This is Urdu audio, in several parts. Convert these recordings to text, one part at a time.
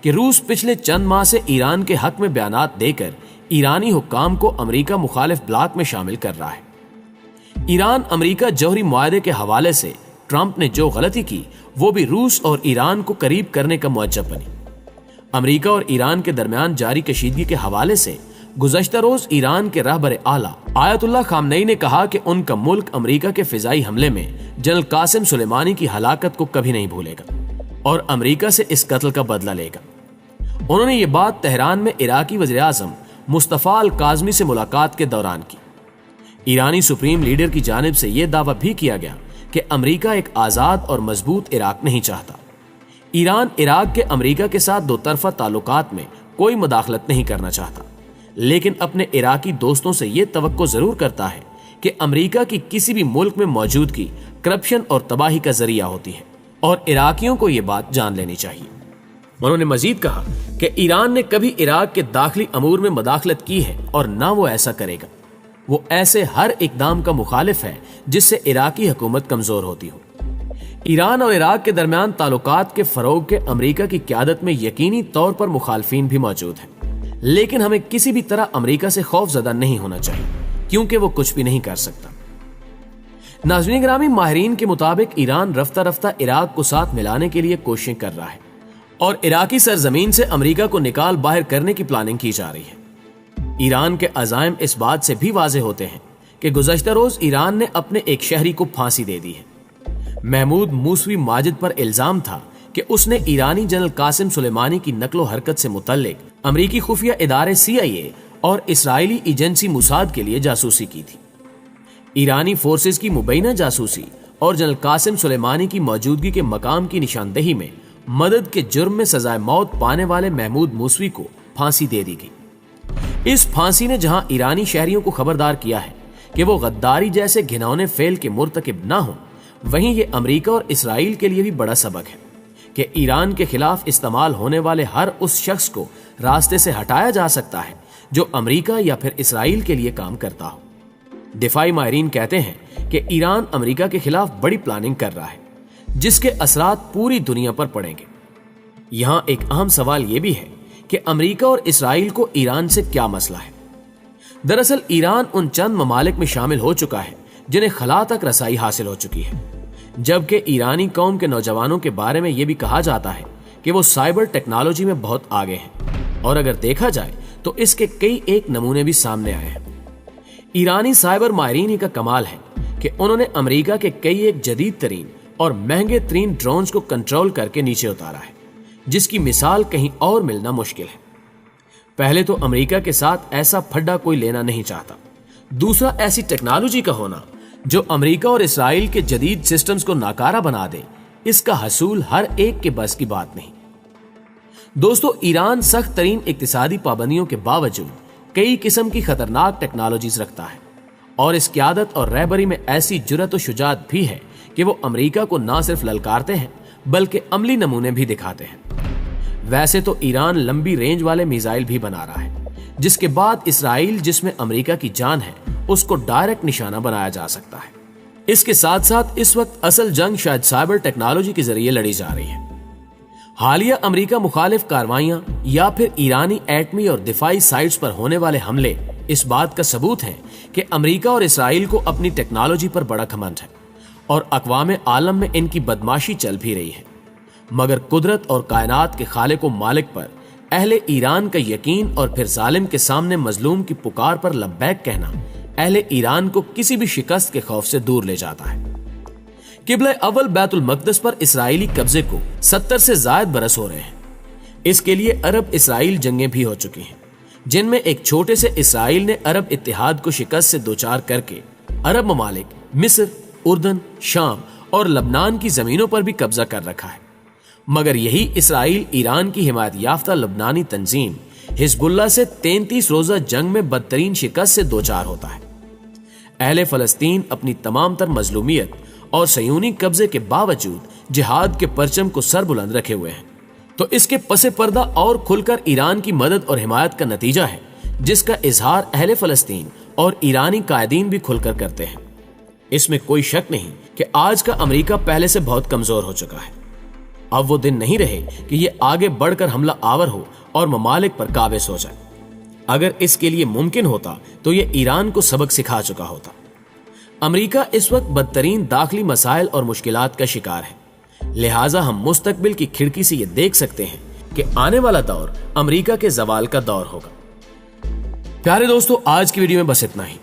کہ روس پچھلے چند ماہ سے ایران کے حق میں بیانات دے کر ایرانی حکام کو امریکہ مخالف بلاک میں شامل کر رہا ہے۔ ایران امریکہ جوہری معاہدے کے حوالے سے ٹرمپ نے جو غلطی کی وہ بھی روس اور ایران کو قریب کرنے کا موجب بنی۔ امریکہ اور ایران کے درمیان جاری کشیدگی کے حوالے سے گزشتہ روز ایران کے رہبر اعلیٰ آیت اللہ خامنئی نے کہا کہ ان کا ملک امریکہ کے فضائی حملے میں جنرل قاسم سلیمانی کی ہلاکت کو کبھی نہیں بھولے گا اور امریکہ سے اس قتل کا بدلہ لے گا۔ انہوں نے یہ بات تہران میں عراقی وزیر اعظم مصطفیٰ الکاظمی سے ملاقات کے دوران کی۔ ایرانی سپریم لیڈر کی جانب سے یہ دعویٰ بھی کیا گیا کہ امریکہ ایک آزاد اور مضبوط عراق نہیں چاہتا۔ ایران عراق کے امریکہ کے ساتھ دو طرفہ تعلقات میں کوئی مداخلت نہیں کرنا چاہتا، لیکن اپنے عراقی دوستوں سے یہ توقع ضرور کرتا ہے کہ امریکہ کی کسی بھی ملک میں موجودگی کرپشن اور تباہی کا ذریعہ ہوتی ہے اور عراقیوں کو یہ بات جان لینی چاہیے۔ انہوں نے مزید کہا کہ ایران نے کبھی عراق کے داخلی امور میں مداخلت کی ہے اور نہ وہ ایسا کرے گا۔ وہ ایسے ہر اقدام کا مخالف ہے جس سے عراقی حکومت کمزور ہوتی ہو۔ ایران اور عراق کے درمیان تعلقات کے فروغ کے امریکہ کی قیادت میں یقینی طور پر مخالفین بھی موجود ہیں، لیکن ہمیں کسی بھی طرح امریکہ سے خوف زدہ نہیں ہونا چاہیے کیونکہ وہ کچھ بھی نہیں کر سکتا۔ ناظرین گرامی، ماہرین کے مطابق ایران رفتہ رفتہ عراق کو ساتھ ملانے کے لیے کوششیں کر رہا ہے اور عراقی سرزمین سے امریکہ کو نکال باہر کرنے کی پلاننگ کی جا رہی ہے۔ ایران کے عزائم اس بات سے بھی واضح ہوتے ہیں کہ گزشتہ روز ایران نے اپنے ایک شہری کو پھانسی دے دی ہے۔ محمود موسوی ماجد پر الزام تھا کہ اس نے ایرانی جنرل قاسم سلیمانی کی نقل و حرکت سے متعلق امریکی خفیہ ادارے CIA اور اسرائیلی ایجنسی موساد کے لیے جاسوسی کی تھی۔ ایرانی فورسز کی مبینہ جاسوسی اور جنرل قاسم سلیمانی کی موجودگی کے مقام کی نشاندہی میں مدد کے جرم میں سزائے موت پانے والے محمود موسوی کو پھانسی دے دی گئی۔ اس پھانسی نے جہاں ایرانی شہریوں کو خبردار کیا ہے کہ وہ غداری جیسے گھناؤنے فعل کے مرتکب نہ ہوں، وہیں یہ امریکہ اور اسرائیل کے لیے بھی بڑا سبق ہے کہ ایران کے خلاف استعمال ہونے والے ہر اس شخص کو راستے سے ہٹایا جا سکتا ہے جو امریکہ یا پھر اسرائیل کے لیے کام کرتا ہو۔ دفاعی ماہرین کہتے ہیں کہ ایران امریکہ کے خلاف بڑی پلاننگ کر رہا ہے جس کے اثرات پوری دنیا پر پڑیں گے۔ یہاں ایک اہم سوال یہ بھی ہے کہ امریکہ اور اسرائیل کو ایران سے کیا مسئلہ ہے؟ دراصل ایران ان چند ممالک میں شامل ہو چکا ہے جنہیں خلا تک رسائی حاصل ہو چکی ہے، جبکہ ایرانی قوم کے نوجوانوں کے بارے میں یہ بھی کہا جاتا ہے کہ وہ سائبر ٹیکنالوجی میں بہت آگے ہیں، اور اگر دیکھا جائے تو اس کے کئی ایک نمونے بھی سامنے آئے ہیں۔ ایرانی سائبر ماہرین ہی کا کمال ہے کہ انہوں نے امریکہ کے کئی ایک جدید ترین اور مہنگے ترین ڈرونز کو کنٹرول کر کے نیچے اتارا ہے، جس کی مثال کہیں اور ملنا مشکل ہے۔ پہلے تو امریکہ کے ساتھ ایسا پھڈا کوئی لینا نہیں چاہتا، دوسرا ایسی ٹیکنالوجی کا ہونا جو امریکہ اور اسرائیل کے جدید سسٹمز کو ناکارہ بنا دے، اس کا حصول ہر ایک کے بس کی بات نہیں۔ دوستو، ایران سخت ترین اقتصادی پابندیوں کے باوجود کئی قسم کی خطرناک ٹیکنالوجیز رکھتا ہے، اور اس قیادت اور رہبری میں ایسی جرأت و شجاعت بھی ہے کہ وہ امریکہ کو نہ صرف للکارتے ہیں بلکہ عملی نمونے بھی دکھاتے ہیں۔ ویسے تو ایران لمبی رینج والے میزائل بھی بنا رہا ہے، جس کے بعد اسرائیل جس میں امریکہ کی جان ہے اس کو ڈائریکٹ نشانہ بنایا جا سکتا ہے۔ اس کے ساتھ ساتھ اس وقت اصل جنگ شاید سائبر ٹیکنالوجی کے ذریعے لڑی جا رہی ہے۔ حالیہ امریکہ مخالف کارروائیاں یا پھر ایرانی ایٹمی اور دفاعی سائٹس پر ہونے والے حملے اس بات کا ثبوت ہیں کہ امریکہ اور اسرائیل کو اپنی ٹیکنالوجی پر بڑا گھمنڈ ہے اور اقوام عالم میں ان کی بدماشی چل بھی رہی ہے، مگر قدرت اور کائنات کے خالق و مالک پر اہل ایران کا یقین اور پھر ظالم کے سامنے مظلوم کی پکار پر لبیک کہنا اہل ایران کو کسی بھی شکست کے خوف سے دور لے جاتا ہے۔ قبلہ اول بیت المقدس پر اسرائیلی قبضے کو 70 سے زائد برس ہو رہے ہیں۔ اس کے لیے عرب اسرائیل جنگیں بھی ہو چکی ہیں، جن میں ایک چھوٹے سے اسرائیل نے عرب اتحاد کو شکست سے دوچار کر کے عرب ممالک مصر، اردن، شام اور لبنان کی زمینوں پر بھی قبضہ کر رکھا ہے، مگر یہی اسرائیل ایران کی حمایت یافتہ لبنانی تنظیم حزب اللہ سے 33 روزہ جنگ میں بدترین شکست سے دوچار ہوتا ہے۔ اہل فلسطین اپنی تمام تر مظلومیت اور صہیونی قبضے کے باوجود جہاد کے پرچم کو سر بلند رکھے ہوئے ہیں، تو اس کے پس پردہ اور کھل کر ایران کی مدد اور حمایت کا نتیجہ ہے، جس کا اظہار اہل فلسطین اور ایرانی قائدین بھی کھل کر کرتے ہیں۔ اس میں کوئی شک نہیں کہ آج کا امریکہ پہلے سے بہت کمزور ہو چکا ہے۔ اب وہ دن نہیں رہے کہ یہ آگے بڑھ کر حملہ آور ہو اور ممالک پر قابض ہو جائے۔ اگر اس کے لیے ممکن ہوتا تو یہ ایران کو سبق سکھا چکا ہوتا۔ امریکہ اس وقت بدترین داخلی مسائل اور مشکلات کا شکار ہے، لہٰذا ہم مستقبل کی کھڑکی سے یہ دیکھ سکتے ہیں کہ آنے والا دور امریکہ کے زوال کا دور ہوگا۔ پیارے دوستو، آج کی ویڈیو میں بس اتنا ہی۔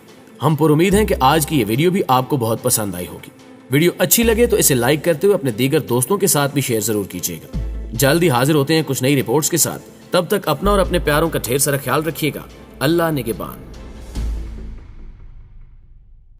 ہم پر امید ہیں کہ آج کی یہ ویڈیو بھی آپ کو بہت پسند آئی ہوگی۔ ویڈیو اچھی لگے تو اسے لائک کرتے ہوئے اپنے دیگر دوستوں کے ساتھ بھی شیئر ضرور کیجیے گا۔ جلدی حاضر ہوتے ہیں کچھ نئی رپورٹس کے ساتھ، تب تک اپنا اور اپنے پیاروں کا ڈھیر سارا خیال رکھیے گا۔ اللہ نگہبان۔